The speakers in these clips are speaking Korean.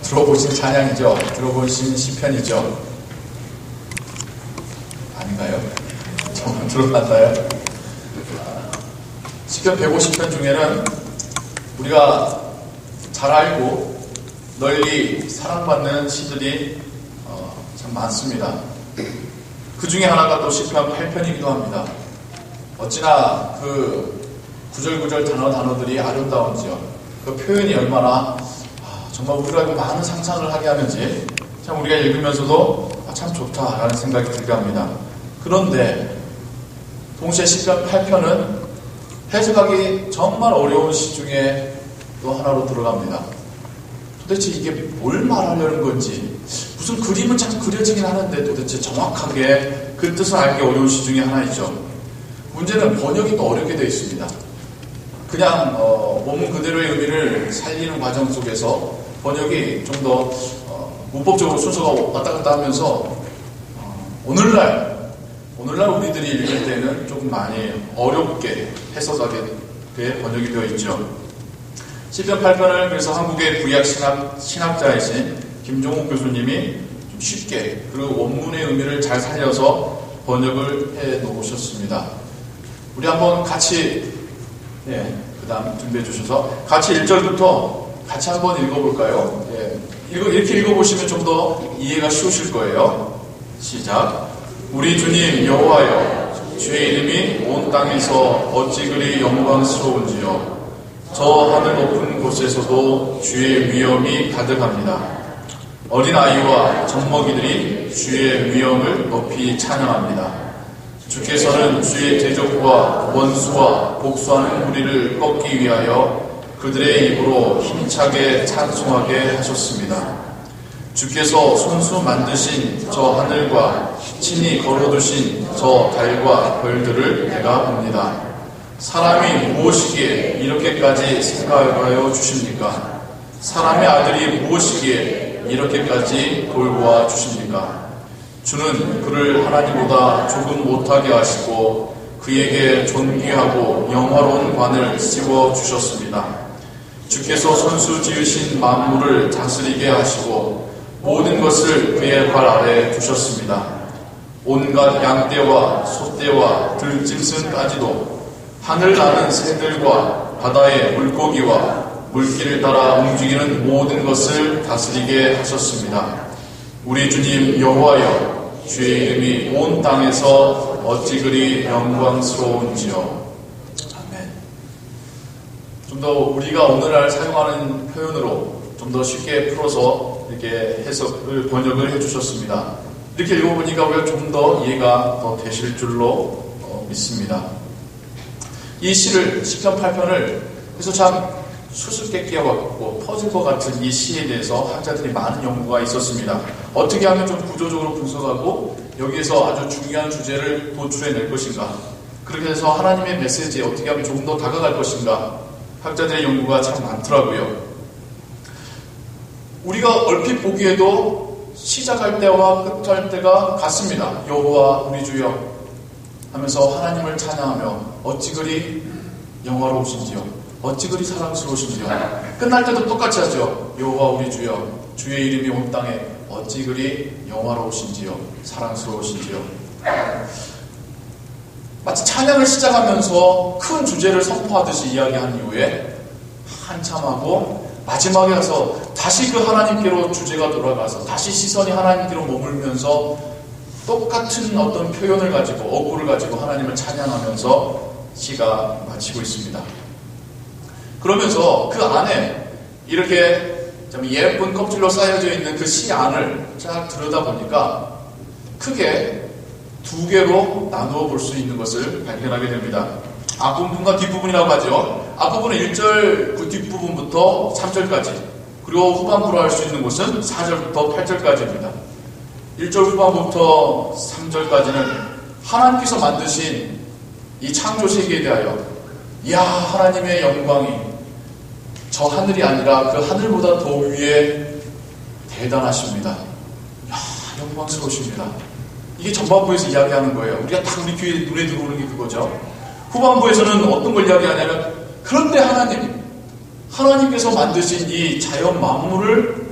들어보신 찬양이죠. 들어보신 시편이죠. 아닌가요? 정말 들어봤나요? 시편 150편 중에는 우리가 잘 알고 널리 사랑받는 시들이 참 많습니다. 그 중에 하나가 또 시편 8편이기도 합니다. 어찌나 그 구절구절 단어들이 아름다운지요. 그 표현이 얼마나 정말 우리가 많은 상상을 하게 하는지 참 우리가 읽으면서도 참 좋다라는 생각이 들게 합니다. 그런데 동시에 시편 8편은 해석하기 정말 어려운 시 중에 또 하나로 들어갑니다. 도대체 이게 뭘 말하려는 건지 무슨 그림은 참 그려지긴 하는데 도대체 정확하게 그 뜻을 알기 어려운 시 중에 하나이죠. 문제는 번역이 또 어렵게 되어 있습니다. 그냥 원문 그대로의 의미를 살리는 과정 속에서 번역이 좀 더 문법적으로 순서가 왔다 갔다 하면서 오늘날 우리들이 읽을 때는 조금 많이 어렵게 해석하게 번역이 되어 있죠. 시편 8편을 그래서 한국의 구약 신학자이신 김종욱 교수님이 좀 쉽게 그리고 원문의 의미를 잘 살려서 번역을 해 놓으셨습니다. 우리 한번 같이 그 다음 준비해 주셔서 같이 1절부터 같이 한번 읽어볼까요? 이렇게 읽어보시면 좀 더 이해가 쉬우실 거예요. 시작. 우리 주님 여호와여, 주의 이름이 온 땅에서 어찌 그리 영광스러운지요. 저 하늘 높은 곳에서도 주의 위엄이 가득합니다. 어린아이와 젖먹이들이 주의 위엄을 높이 찬양합니다. 주께서는 주의 대적과 원수와 복수하는 무리를 꺾기 위하여 그들의 입으로 힘차게 찬송하게 하셨습니다. 주께서 손수 만드신 저 하늘과 친히 걸어두신 저 달과 별들을 내가 봅니다. 사람이 무엇이기에 이렇게까지 생각하여 주십니까? 사람의 아들이 무엇이기에 이렇게까지 돌보아 주십니까? 주는 그를 하나님보다 조금 못하게 하시고 그에게 존귀하고 영화로운 관을 씌워 주셨습니다. 주께서 손수 지으신 만물을 다스리게 하시고 모든 것을 그의 발 아래 두셨습니다. 온갖 양떼와 소떼와 들짐승까지도 하늘 나는 새들과 바다의 물고기와 물길을 따라 움직이는 모든 것을 다스리게 하셨습니다. 우리 주님 여호와여, 주의 이름이 온 땅에서 어찌 그리 영광스러운지요. 아멘. 좀 더 우리가 오늘날 사용하는 표현으로 좀 더 쉽게 풀어서 이렇게 해석을 번역을 해주셨습니다. 이렇게 읽어보니까 우리가 좀 더 이해가 더 되실 줄로 믿습니다. 이 시를 시편 8편을 그래서 참 수수께끼와 같고 퍼즐과 같은 이 시에 대해서 학자들이 많은 연구가 있었습니다. 어떻게 하면 좀 구조적으로 분석하고 여기에서 아주 중요한 주제를 도출해낼 것인가, 그렇게 해서 하나님의 메시지에 어떻게 하면 조금 더 다가갈 것인가, 학자들의 연구가 참 많더라고요. 우리가 얼핏 보기에도 시작할 때와 끝할 때가 같습니다. 여호와 우리 주여 하면서 하나님을 찬양하며 어찌 그리 영화로우신지요, 어찌 그리 사랑스러우신지요. 끝날 때도 똑같이 하죠. 여호와 우리 주여, 주의 이름이 온 땅에 어찌 그리 영화로우신지요, 사랑스러우신지요. 마치 찬양을 시작하면서 큰 주제를 선포하듯이 이야기한 이후에 한참 하고 마지막에 가서 다시 그 하나님께로 주제가 돌아가서 다시 시선이 하나님께로 머물면서 똑같은 어떤 표현을 가지고 어구를 가지고 하나님을 찬양하면서 시가 마치고 있습니다. 그러면서 그 안에 이렇게 좀 예쁜 껍질로 쌓여져 있는 그 시 안을 쫙 들여다보니까 크게 두 개로 나누어 볼 수 있는 것을 발견하게 됩니다. 앞부분과 뒷부분이라고 하죠. 앞부분은 1절 그 뒷부분부터 3절까지, 그리고 후반부로 할 수 있는 것은 4절부터 8절까지입니다. 1절 후반부터 3절까지는 하나님께서 만드신 이 창조 세계에 대하여 이야 하나님의 영광이 저 하늘이 아니라 그 하늘보다 더 위에 대단하십니다. 이야 영광스러우십니다. 이게 전반부에서 이야기하는 거예요. 우리가 딱 우리 귀에 눈에 들어오는 게 그거죠. 후반부에서는 어떤 걸 이야기하냐면 그런데 하나님께서 만드신 이 자연 만물을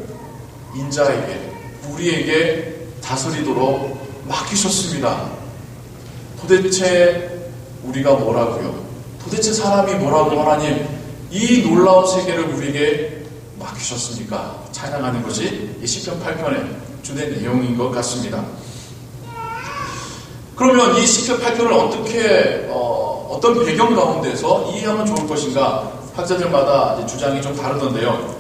인자에게, 우리에게 다스리도록 맡기셨습니다. 도대체 우리가 뭐라고요? 도대체 사람이 뭐라고 하나님 이 놀라운 세계를 우리에게 맡기셨습니까? 찬양하는 것이 이 시편 8편의 주된 내용인 것 같습니다. 그러면 이 시편 8편을 어떻게 어떤 배경 가운데서 이해하면 좋을 것인가? 학자들마다 이제 주장이 좀 다르던데요.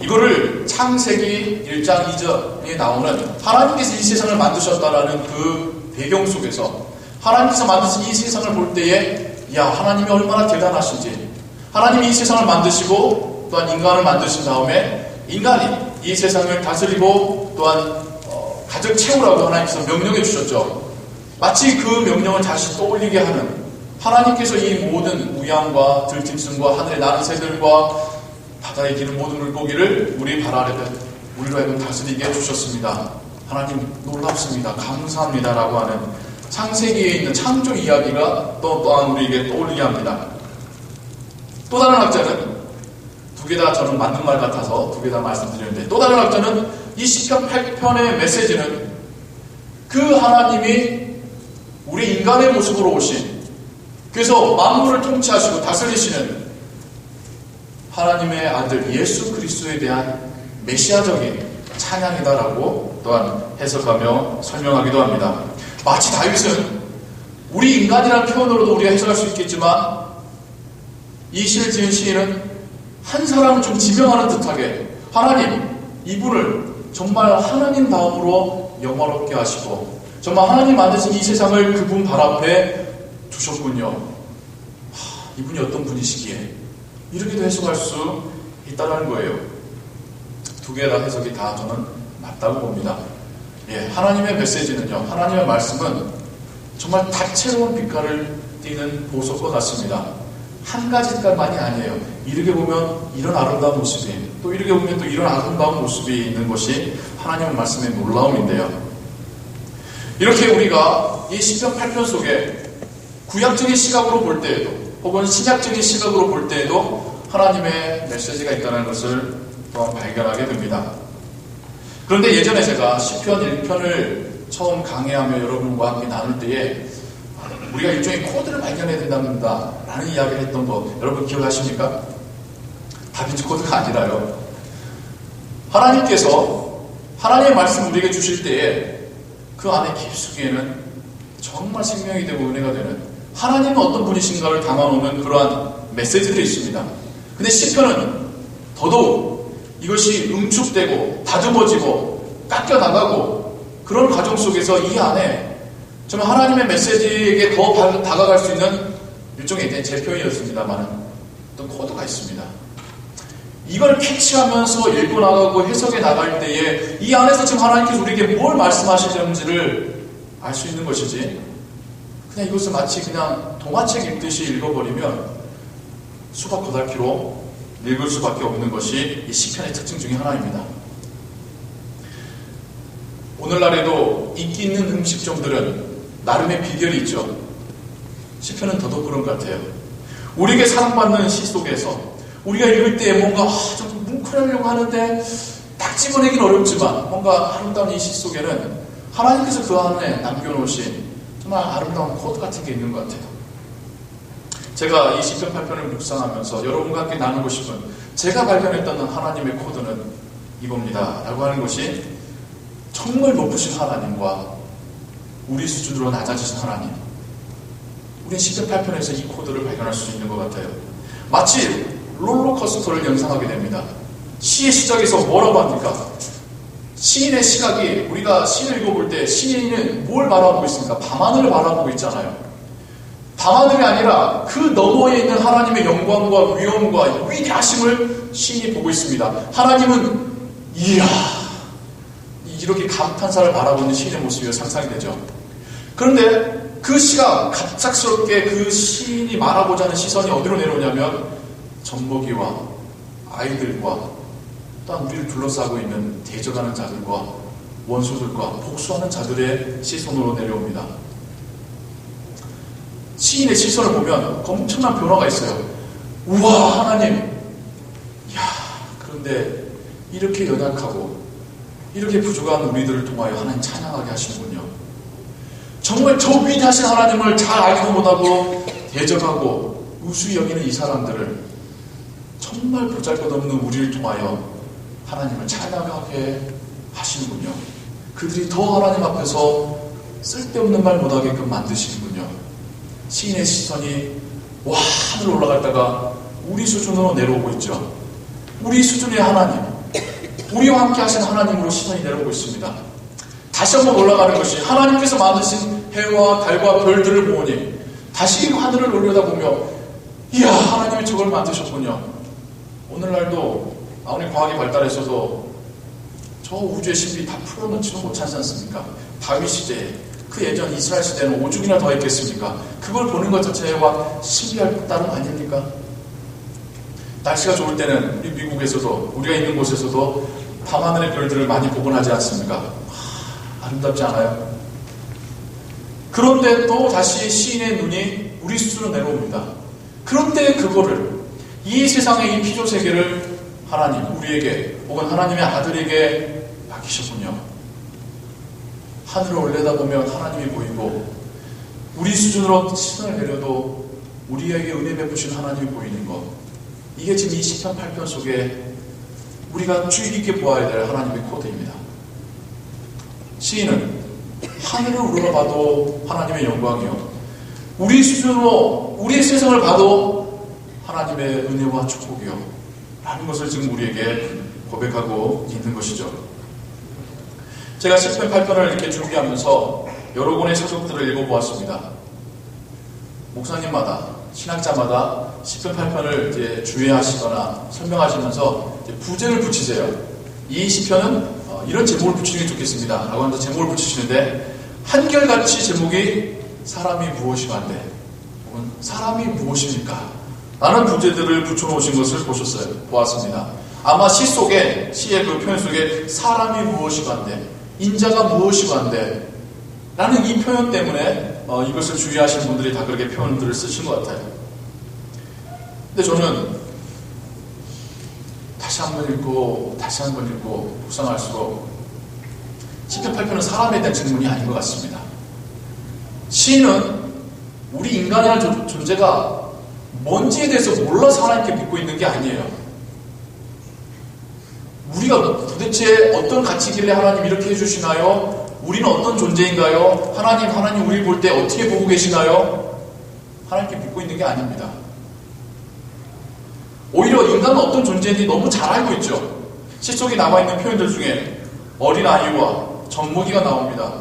이거를 창세기 1장 2절에 나오는 하나님께서 이 세상을 만드셨다라는 그 배경 속에서 하나님께서 만드신 이 세상을 볼 때에 하나님이 얼마나 대단하신지, 하나님이 이 세상을 만드시고 또한 인간을 만드신 다음에 인간이 이 세상을 다스리고 또한 가득 채우라고 하나님께서 명령해 주셨죠. 마치 그 명령을 다시 떠올리게 하는, 하나님께서 이 모든 우양과 들짐승과 하늘에 나는 새들과 바다에 기는 모든 물고기를 우리 발 아래 우리로 하여금 다스리게 해주셨습니다. 하나님 놀랍습니다. 감사합니다라고 하는 창세기에 있는 창조 이야기가 또한 우리에게 떠올리게 합니다. 또 다른 학자는, 두 개 다 저는 맞는 말 같아서 두 개 다 말씀드리는데, 또 다른 학자는 이 시편 8편의 메시지는 그 하나님이 우리 인간의 모습으로 오신, 그래서 만물을 통치하시고 다스리시는 하나님의 아들 예수 그리스도에 대한 메시아적인 찬양이다라고 또한 해석하며 설명하기도 합니다. 마치 다윗은 우리 인간이라는 표현으로도 우리가 해석할 수 있겠지만, 이 시를 지은 시인은 한 사람을 좀 지명하는 듯하게 하나님, 이분을 정말 하나님 다음으로 영화롭게 하시고 정말 하나님 만드신 이 세상을 그분 발 앞에 두셨군요. 이분이 어떤 분이시기에 이렇게도 해석할 수 있다는 거예요. 두 개 다 해석이 다 저는 맞다고 봅니다. 하나님의 메시지는요, 하나님의 말씀은 정말 다채로운 빛깔을 띠는 보석과 같습니다. 한 가지 빛깔만이 아니에요. 이렇게 보면 이런 아름다운 모습이, 또 이렇게 보면 또 이런 아름다운 모습이 있는 것이 하나님의 말씀의 놀라움인데요. 이렇게 우리가 이 시편 8편 속에 구약적인 시각으로 볼 때에도 혹은 신약적인 시각으로 볼 때에도 하나님의 메시지가 있다는 것을 또한 발견하게 됩니다. 그런데 예전에 제가 시편 1편을 처음 강의하며 여러분과 함께 나눌 때에 우리가 일종의 코드를 발견해야 된답니다 라는 이야기를 했던 거 여러분 기억하십니까? 다빈치 코드가 아니라요, 하나님께서 하나님의 말씀을 우리에게 주실 때에 그 안에 깊숙이에는 정말 생명이 되고 은혜가 되는 하나님은 어떤 분이신가를 담아놓는 그러한 메시지들이 있습니다. 근데 시편은 더더욱 이것이 응축되고 다듬어지고 깎여나가고 그런 과정 속에서 이 안에 정말 하나님의 메시지에게 더 다가갈 수 있는 일종의 제 표현이었습니다만 어떤 코드가 있습니다. 이걸 캐치하면서 읽어나가고 해석해 나갈 때에 이 안에서 지금 하나님께서 우리에게 뭘 말씀하시는지를 알 수 있는 것이지, 그냥 이것을 마치 그냥 동화책 읽듯이 읽어버리면 수박 고달피로 읽을 수밖에 없는 것이 이 시편의 특징 중에 하나입니다. 오늘날에도 인기 있는 음식점들은 나름의 비결이 있죠. 시편은 더더욱 그런 것 같아요. 우리에게 사랑받는 시 속에서 우리가 읽을 때 뭔가 좀 뭉클하려고 하는데 딱 집어내긴 어렵지만 뭔가 아름다운 이 시 속에는 하나님께서 그 안에 남겨놓으신 정말 아름다운 코드 같은 게 있는 것 같아요. 제가 이 시편 8편을 묵상하면서 여러분과 함께 나누고 싶은 제가 발견했던 하나님의 코드는 이겁니다 라고 하는 것이, 정말 높으신 하나님과 우리 수준으로 낮아지신 하나님, 우리는 시편 8편에서 이 코드를 발견할 수 있는 것 같아요. 마치 롤러코스터를 연상하게 됩니다. 시의 시작에서 뭐라고 합니까? 시인의 시각이, 우리가 시를 읽어볼 때 시인은 뭘 바라보고 있습니까? 밤하늘을 바라보고 있잖아요. 밤하늘이 아니라 그 너머에 있는 하나님의 영광과 위엄과 위대하심을 시인이 보고 있습니다. 하나님은 이야, 이렇게 감탄사를 바라보는 있 시인의 모습이 상상이 되죠. 그런데 그 시각, 갑작스럽게 그 시인이 말하고자 하는 시선이 어디로 내려오냐면 젖먹이와 아이들과 또한 우리를 둘러싸고 있는 대적하는 자들과 원수들과 복수하는 자들의 시선으로 내려옵니다. 시인의 시선을 보면 엄청난 변화가 있어요. 우와, 하나님! 이야, 그런데 이렇게 연약하고 이렇게 부족한 우리들을 통하여 하나님 찬양하게 하시는군요. 정말 저 위대하신 하나님을 잘 알지도 못하고 대적하고 우수히 여기는 이 사람들을 정말 보잘것없는 우리를 통하여 하나님을 찬양하게 하시는군요. 그들이 더 하나님 앞에서 쓸데없는 말 못하게끔 만드시는군요. 시인의 시선이 와 하늘 올라갔다가 우리 수준으로 내려오고 있죠. 우리 수준의 하나님, 우리와 함께 하신 하나님으로 시선이 내려오고 있습니다. 다시 한번 올라가는 것이 하나님께서 만드신 해와 달과 별들을 보니 다시 하늘을 올려다보며 이야 하나님이 저걸 만드셨군요. 오늘날도 아무리 과학이 발달했어도 저 우주의 신비 다 풀어놓지는 못하지 않습니까? 다윗 시대에 그 예전 이스라엘 시대는 오죽이나 더 했겠습니까? 그걸 보는 것 자체가 신비할 따름 아닙니까? 날씨가 좋을 때는 우리 미국에서도 우리가 있는 곳에서도 밤하늘의 별들을 많이 보곤 하지 않습니까? 아름답지 않아요? 그런데 또 다시 시인의 눈이 우리 수준으로 내려옵니다. 그런데 그거를 이 세상의 이 피조 세계를 하나님 우리에게 혹은 하나님의 아들에게 맡기셨군요. 하늘을 올려다보면 하나님이 보이고 우리 수준으로 시선을 내려도 우리에게 은혜 베푸신 하나님이 보이는 것, 이게 지금 이 시편 8편 속에 우리가 주의 깊게 보아야 될 하나님의 코드입니다. 시인은 하늘을 우러러봐도 하나님의 영광이요, 우리 수준으로 우리의 세상을 봐도 하나님의 은혜와 축복이요 라는 것을 지금 우리에게 고백하고 있는 것이죠. 제가 시편 8편을 이렇게 준비하면서 여러 권의 서적들을 읽어보았습니다. 목사님마다, 신학자마다 시편 8편을 이제 주의하시거나 설명하시면서 이제 부제를 붙이세요. 이 시편은 이런 제목을 붙이는 게 좋겠습니다 라고 하면서 제목을 붙이시는데, 한결같이 제목이 사람이 무엇이간데 혹은 사람이 무엇입니까? 라는 부제들을 붙여놓으신 것을 보았습니다. 아마 시 속에, 시의 그 표현 속에 사람이 무엇이간데, 인자가 무엇이간데 라는 이 표현 때문에 이것을 주의하시는 분들이 다 그렇게 표현들을 쓰신 것 같아요. 근데 저는 다시 한 번 읽고 다시 한 번 읽고 묵상할수록 시편 8편은 사람에 대한 질문이 아닌 것 같습니다. 시인은 우리 인간이라는 존재가 뭔지에 대해서 몰라서 하나님께 믿고 있는 게 아니에요. 우리가 도대체 어떤 가치길래 하나님 이렇게 해주시나요? 우리는 어떤 존재인가요? 하나님 우리 볼 때 어떻게 보고 계시나요? 하나님께 믿고 있는 게 아닙니다. 오히려 인간은 어떤 존재인지 너무 잘 알고 있죠. 시 속에 나와 있는 표현들 중에 어린아이와 젖먹이가 나옵니다.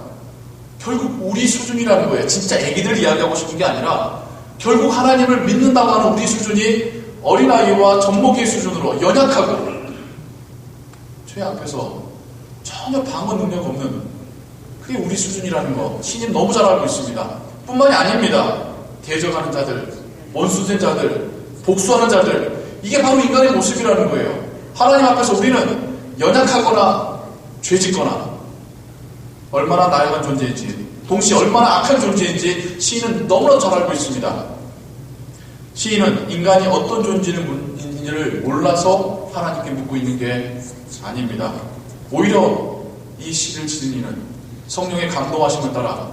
결국 우리 수준이라는 거예요. 진짜 애기들 이야기하고 싶은 게 아니라 결국 하나님을 믿는다고 하는 우리 수준이 어린아이와 젖먹이의 수준으로 연약하고 죄 앞에서 전혀 방어 능력 없는, 그게 우리 수준이라는 거 신임 너무 잘 알고 있습니다. 뿐만이 아닙니다. 대적하는 자들, 원수된 자들, 복수하는 자들, 이게 바로 인간의 모습이라는 거예요. 하나님 앞에서 우리는 연약하거나 죄짓거나 얼마나 나약한 존재인지, 동시에 얼마나 악한 존재인지 시인은 너무나 잘 알고 있습니다. 시인은 인간이 어떤 존재인지를 몰라서 하나님께 묻고 있는 게 아닙니다. 오히려 이 시를 지은 이는 성령의 감동하심을 따라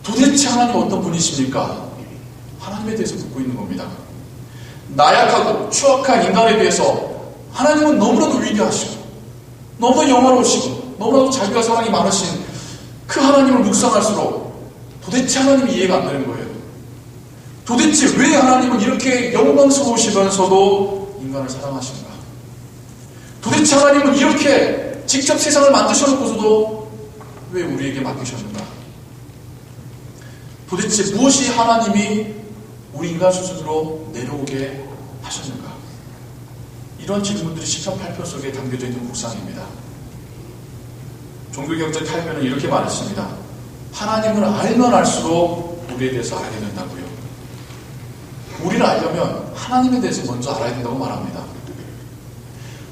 도대체 하나님 어떤 분이십니까? 하나님에 대해서 묻고 있는 겁니다. 나약하고 추악한 인간에 비해서 하나님은 너무나도 위대하시고 너무나 영화로우시고 너무나도 자비와 사랑이 많으신 그 하나님을 묵상할수록 도대체 하나님이 이해가 안 되는 거예요. 도대체 왜 하나님은 이렇게 영광스러우시면서도 인간을 사랑하시는가? 도대체 하나님은 이렇게 직접 세상을 만드셔놓고서도 왜 우리에게 맡기셨는가? 도대체 무엇이 하나님이 우리 인간 수준으로 내려오게 하셨는가? 이런 질문들이 시편 8편 속에 담겨져 있는 묵상입니다. 종교개혁자 칼빈은 이렇게 말했습니다. 하나님을 알면 알수록 우리에 대해서 알게 된다고요. 우리를 알려면 하나님에 대해서 먼저 알아야 된다고 말합니다.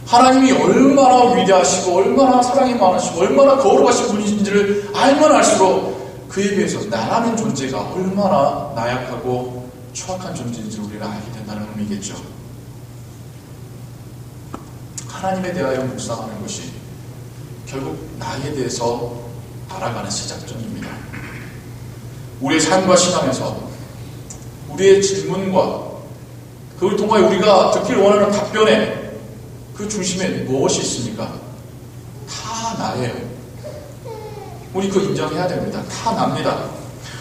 하나님이 얼마나 위대하시고 얼마나 사랑이 많으시고 얼마나 거룩하신 분이신지를 알면 알수록 그에 비해서 나라는 존재가 얼마나 나약하고 추악한 존재인지 우리가 알게 된다는 의미겠죠. 하나님에 대하여 묵상하는 것이 결국 나에 대해서 알아가는 시작점입니다. 우리의 삶과 신앙에서 우리의 질문과 그걸 통하여 우리가 듣기를 원하는 답변에 그 중심에 무엇이 있습니까? 다 나예요. 우리 그거 인정해야 됩니다. 다 납니다.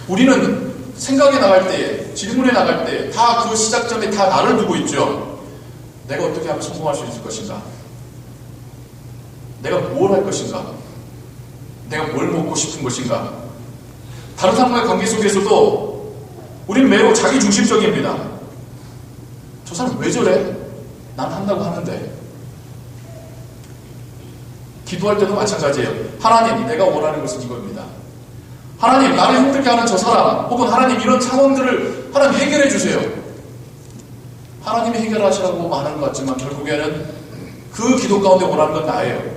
우리는 생각에 나갈 때, 질문에 나갈 때 다 그 시작점에 다 나를 두고 있죠. 내가 어떻게 하면 성공할 수 있을 것인가? 내가 뭘 할 것인가? 내가 뭘 먹고 싶은 것인가? 다른 사람과의 관계 속에서도 우리는 매우 자기중심적입니다. 저 사람 왜 저래? 난 한다고 하는데. 기도할 때도 마찬가지예요. 하나님, 내가 원하는 것은 이겁니다. 하나님, 나를 힘들게 하는 저 사람, 혹은 하나님 이런 상황들을 하나님 해결해 주세요. 하나님이 해결하시라고 말하는 것 같지만 결국에는 그 기도 가운데 원하는 건 나예요.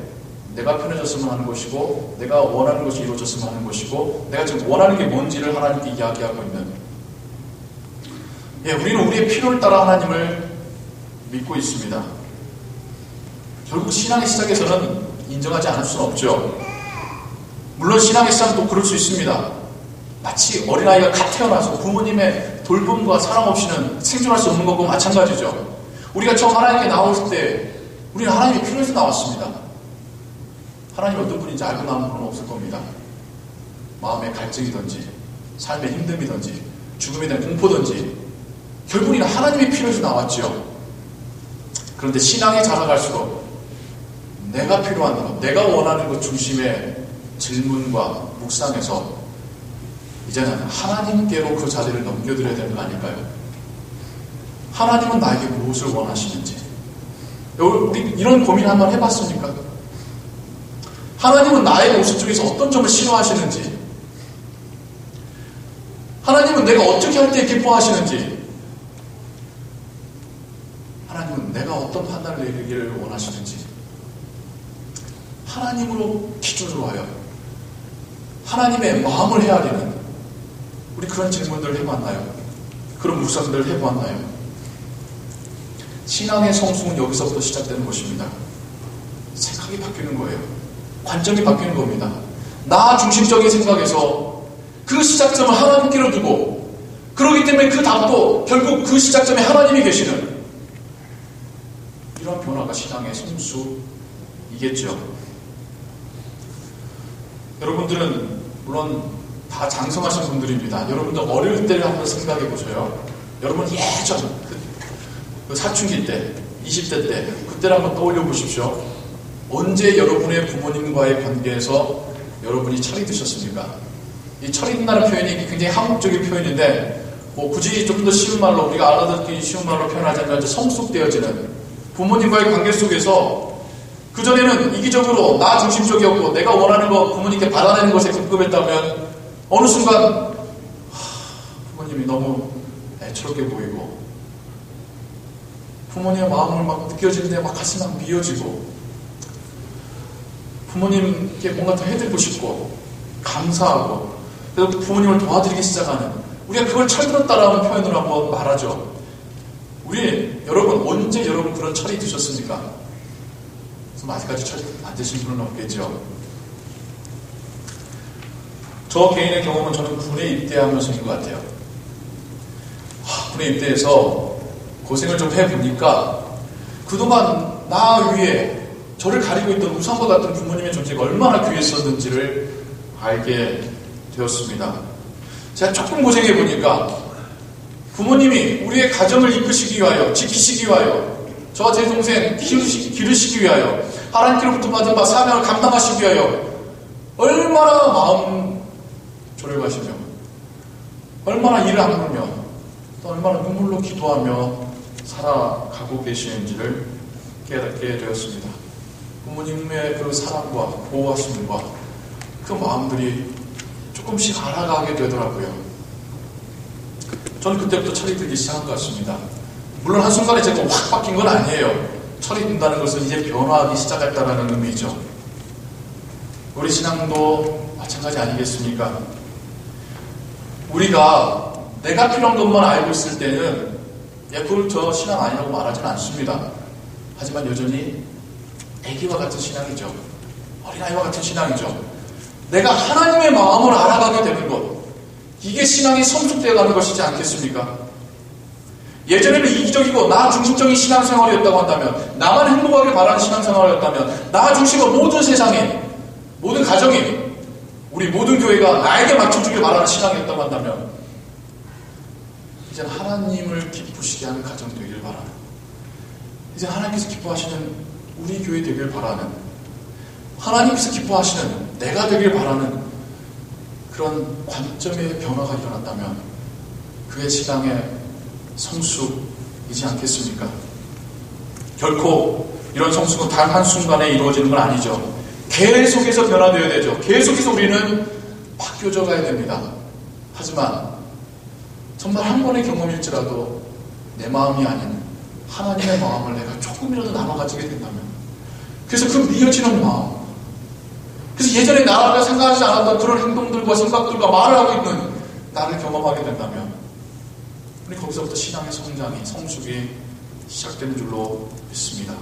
내가 편해졌으면 하는 것이고, 내가 원하는 것이 이루어졌으면 하는 것이고, 내가 지금 원하는 게 뭔지를 하나님께 이야기하고 있는. 우리는 우리의 필요를 따라 하나님을 믿고 있습니다. 결국 신앙의 시작에서는 인정하지 않을 수는 없죠. 물론 신앙의 시작도 그럴 수 있습니다. 마치 어린아이가 갓 태어나서 부모님의 돌봄과 사랑 없이는 생존할 수 없는 것과 마찬가지죠. 우리가 처음 하나님께 나왔을 때 우리는 하나님이 필요해서 나왔습니다. 하나님이 어떤 분인지 알고 나온 분은 없을 겁니다. 마음의 갈증이든지 삶의 힘듦이든지 죽음에 대한 공포든지 결국은 하나님이 필요해서 나왔죠. 그런데 신앙이 자라갈수록 내가 필요한 것, 내가 원하는 것 중심의 질문과 묵상에서 이제는 하나님께로 그 자리를 넘겨드려야 되는 거 아닐까요? 하나님은 나에게 무엇을 원하시는지 우리 이런 고민 한번 해봤습니까? 하나님은 나의 모습 중에서 어떤 점을 싫어하시는지, 하나님은 내가 어떻게 할 때 기뻐하시는지, 하나님은 내가 어떤 판단을 내리기를 원하시는지, 하나님으로 기준으로 하여 하나님의 마음을 헤아리는 우리 그런 질문들을 해봤나요? 그런 묵상들을 해보았나요? 신앙의 성숙은 여기서부터 시작되는 것입니다. 생각이 바뀌는 거예요. 관점이 바뀌는 겁니다. 나 중심적인 생각에서 그 시작점을 하나님께로 두고, 그렇기 때문에 그 답도 결국 그 시작점에 하나님이 계시는 이런 변화가 신앙의 성숙이겠죠. 여러분들은 물론 다 장성하신 분들입니다. 여러분들 어릴 때를 한번 생각해 보세요. 여러분 예전 그 사춘기 때, 20대 때, 그때를 한번 떠올려 보십시오. 언제 여러분의 부모님과의 관계에서 여러분이 철이 드셨습니까? 이 철이 든다는 표현이 굉장히 한국적인 표현인데, 굳이 좀 더 쉬운 말로, 우리가 알아듣기 쉬운 말로 표현하자면 성숙되어지는 부모님과의 관계 속에서 그전에는 이기적으로 나 중심적이었고 내가 원하는 거 부모님께 받아내는 것에 급급했다면 어느 순간 부모님이 너무 애처롭게 보이고 부모님의 마음을 막 느껴지는데 막 가슴이 막 미어지고 부모님께 뭔가 더 해드리고 싶고 감사하고 그래서 부모님을 도와드리기 시작하는, 우리가 그걸 철들었다라는 표현으로 한번 말하죠. 여러분 언제 여러분 그런 철이 드셨습니까? 아직까지 철이 안 드신 분은 없겠죠. 저 개인의 경험은 저는 군에 입대하면서인 것 같아요. 군에 입대해서 고생을 좀 해보니까 그동안 나 위에 저를 가리고 있던 우상과 같은 부모님의 존재가 얼마나 귀했었는지를 알게 되었습니다. 제가 조금 고생해보니까 부모님이 우리의 가정을 이끄시기 위하여, 지키시기 위하여, 저와 제 동생 기르시기 위하여, 하나님께로부터 받은 바 사명을 감당하시기 위하여 얼마나 마음 졸여가시며 얼마나 일을 하며 또 얼마나 눈물로 기도하며 살아가고 계시는지를 깨닫게 되었습니다. 부모님의 그 사랑과 보호하심과 그 마음들이 조금씩 알아가게 되더라고요. 저는 그때부터 철이 들기 시작한 것 같습니다. 물론 한순간에 제가 확 바뀐 건 아니에요. 철이 든다는 것은 이제 변화하기 시작했다는 의미죠. 우리 신앙도 마찬가지 아니겠습니까? 우리가 내가 필요한 것만 알고 있을 때는 그걸 저 신앙 아니라고 말하지는 않습니다. 하지만 여전히 아기와 같은 신앙이죠. 어린아이와 같은 신앙이죠. 내가 하나님의 마음을 알아가게 되는 것, 이게 신앙이 성숙되어 가는 것이지 않겠습니까? 예전에는 이기적이고 나 중심적인 신앙생활이었다고 한다면, 나만 행복하게 바라는 신앙생활이었다면, 나 중심으로 모든 세상이, 모든 가정이, 우리 모든 교회가 나에게 맞춰주길 바라는 신앙이었다고 한다면, 이제는 하나님을 기쁘시게 하는 가정 되길 바라는, 이제 하나님께서 기뻐하시는 우리 교회 되길 바라는, 하나님께서 기뻐하시는 내가 되길 바라는 그런 관점의 변화가 일어났다면 그의 신앙의 성숙이지 않겠습니까? 결코 이런 성숙은 단 한순간에 이루어지는 건 아니죠. 계속해서 변화되어야 되죠. 계속해서 우리는 바뀌어져 가야 됩니다. 하지만 정말 한 번의 경험일지라도 내 마음이 아닌 하나님의 마음을 내가 조금이라도 나눠 가지게 된다면, 그래서 그 미어지는 마음, 그래서 예전에 나가 생각하지 않았던 그런 행동들과 생각들과 말을 하고 있는 나를 경험하게 된다면 우리 거기서부터 신앙의 성장이, 성숙이 시작되는 줄로 믿습니다.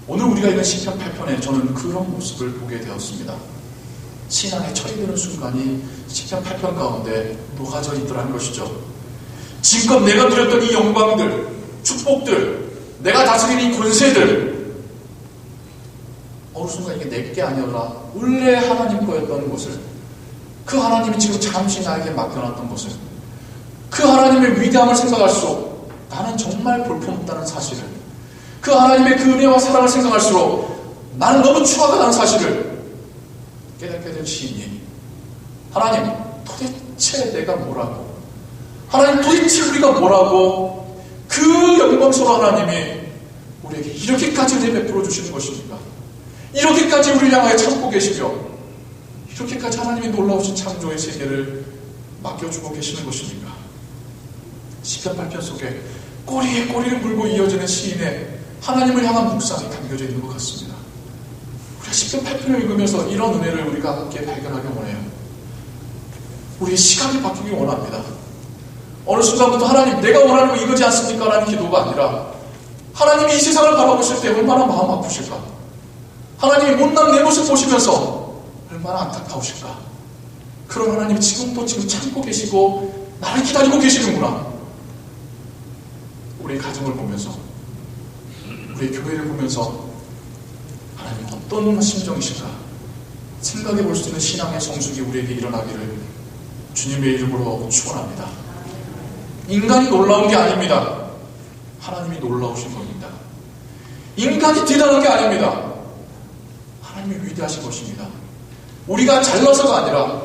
오늘 우리가 읽은 시편 8편에 저는 그런 모습을 보게 되었습니다. 신앙의 철이 되는 순간이 시편 8편 가운데 녹아져 있더라는 것이죠. 지금껏 내가 누렸던 이 영광들, 축복들, 내가 다스리는 이 권세들, 어느 순간 이게 내게 아니라 원래 하나님 거였던 것을, 그 하나님이 지금 잠시 나에게 맡겨놨던 것을, 그 하나님의 위대함을 생각할수록 나는 정말 볼품없다는 사실을, 그 하나님의 그 은혜와 사랑을 생각할수록 나는 너무 추하다는 사실을 깨닫게 된 시인이, 하나님 도대체 내가 뭐라고, 하나님 도대체 우리가 뭐라고 그 영광스러운 하나님이 우리에게 이렇게까지 은혜 베풀어 주시는 것입니까? 이렇게까지 우리를 향하여 참고 계시며 이렇게까지 하나님의 놀라우신 창조의 세계를 맡겨주고 계시는 것입니까? 시편 8편 속에 꼬리에 꼬리를 물고 이어지는 시인의 하나님을 향한 묵상이 담겨져 있는 것 같습니다. 우리가 시편 8편을 읽으면서 이런 은혜를 우리가 함께 발견하기 원해요. 우리의 시각이 바뀌기 원합니다. 어느 순간부터 하나님 내가 원하는 거 이거지 않습니까? 라는 기도가 아니라 하나님이 이 세상을 바라보실 때 얼마나 마음 아프실까? 하나님이 못난 내 모습 보시면서 얼마나 안타까우실까? 그런 하나님이 지금 참고 계시고 나를 기다리고 계시는구나. 우리의 가정을 보면서, 우리의 교회를 보면서 하나님 어떤 심정이실까? 생각해 볼 수 있는 신앙의 성숙이 우리에게 일어나기를 주님의 이름으로 축원합니다. 인간이 놀라운 게 아닙니다. 하나님이 놀라우신 겁니다. 인간이 대단한 게 아닙니다. 하나님이 위대하신 것입니다. 우리가 잘나서가 아니라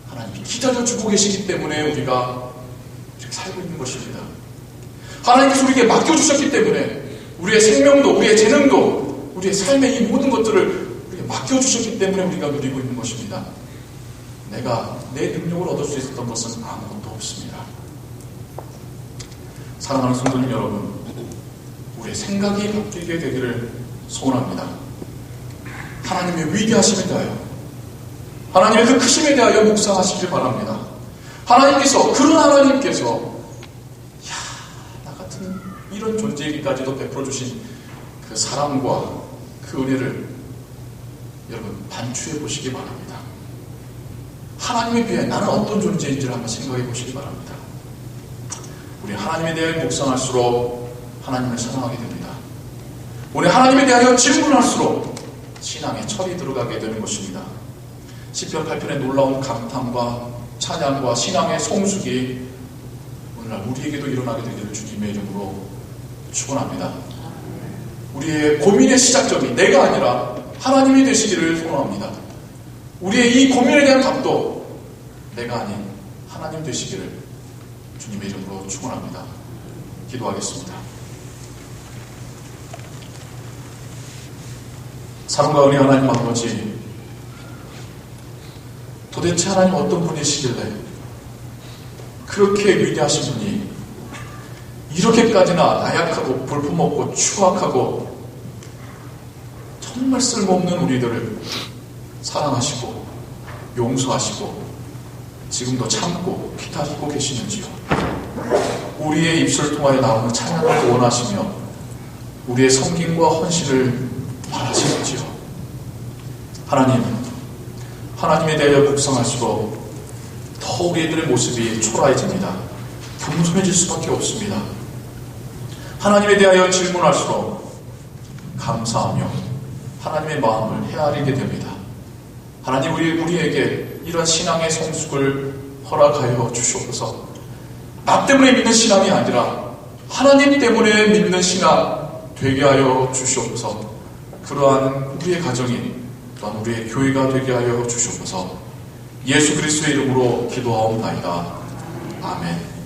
하나님이 기다려주고 계시기 때문에 우리가 이렇게 살고 있는 것입니다. 하나님께서 우리에게 맡겨주셨기 때문에 우리의 생명도, 우리의 재능도, 우리의 삶의 이 모든 것들을 우리에게 맡겨주셨기 때문에 우리가 누리고 있는 것입니다. 내가 내 능력을 얻을 수 있었던 것은 아무것도 없습니다. 사랑하는 성도님 여러분, 우리의 생각이 바뀌게 되기를 소원합니다. 하나님의 위대하심에 대하여, 하나님의 그 크심에 대하여 묵상하시길 바랍니다. 하나님께서, 그런 하나님께서 나 같은 이런 존재이기까지도 베풀어주신 그 사랑과 그 은혜를 여러분 반추해 보시기 바랍니다. 하나님에 비해 나는 어떤 존재인지를 한번 생각해 보시기 바랍니다. 우리 하나님에 대해 묵상할수록 하나님을 사랑하게 됩니다. 우리 하나님에 대하여 질문할수록 신앙에 철이 들어가게 되는 것입니다. 시편 8편의 놀라운 감탄과 찬양과 신앙의 성숙이 오늘날 우리에게도 일어나게 되기를 주님의 이름으로 축원합니다. 우리의 고민의 시작점이 내가 아니라 하나님이 되시기를 소원합니다. 우리의 이 고민에 대한 답도 내가 아닌 하나님 되시기를 주님의 이름으로 축원합니다. 기도하겠습니다. 사랑과 은혜 하나님 아버지, 도대체 하나님 어떤 분이시길래 그렇게 위대하신 분이 이렇게까지나 나약하고 볼품없고 추악하고 정말 쓸모없는 우리들을 사랑하시고 용서하시고 지금도 참고 기다리고 계시는지요. 우리의 입술을 통하여 나오는 찬양을 원하시며 우리의 섬김과 헌신을 바라시는지요. 하나님에 대하여 묵상할수록 더 우리들의 모습이 초라해집니다. 겸손해질 수밖에 없습니다. 하나님에 대하여 질문할수록 감사하며 하나님의 마음을 헤아리게 됩니다. 하나님, 우리에게 이런 신앙의 성숙을 허락하여 주시옵소서. 나 때문에 믿는 신앙이 아니라 하나님 때문에 믿는 신앙 되게 하여 주시옵소서. 그러한 우리의 가정이 또한 우리의 교회가 되게 하여 주시옵소서. 예수 그리스도의 이름으로 기도하옵나이다. 아멘.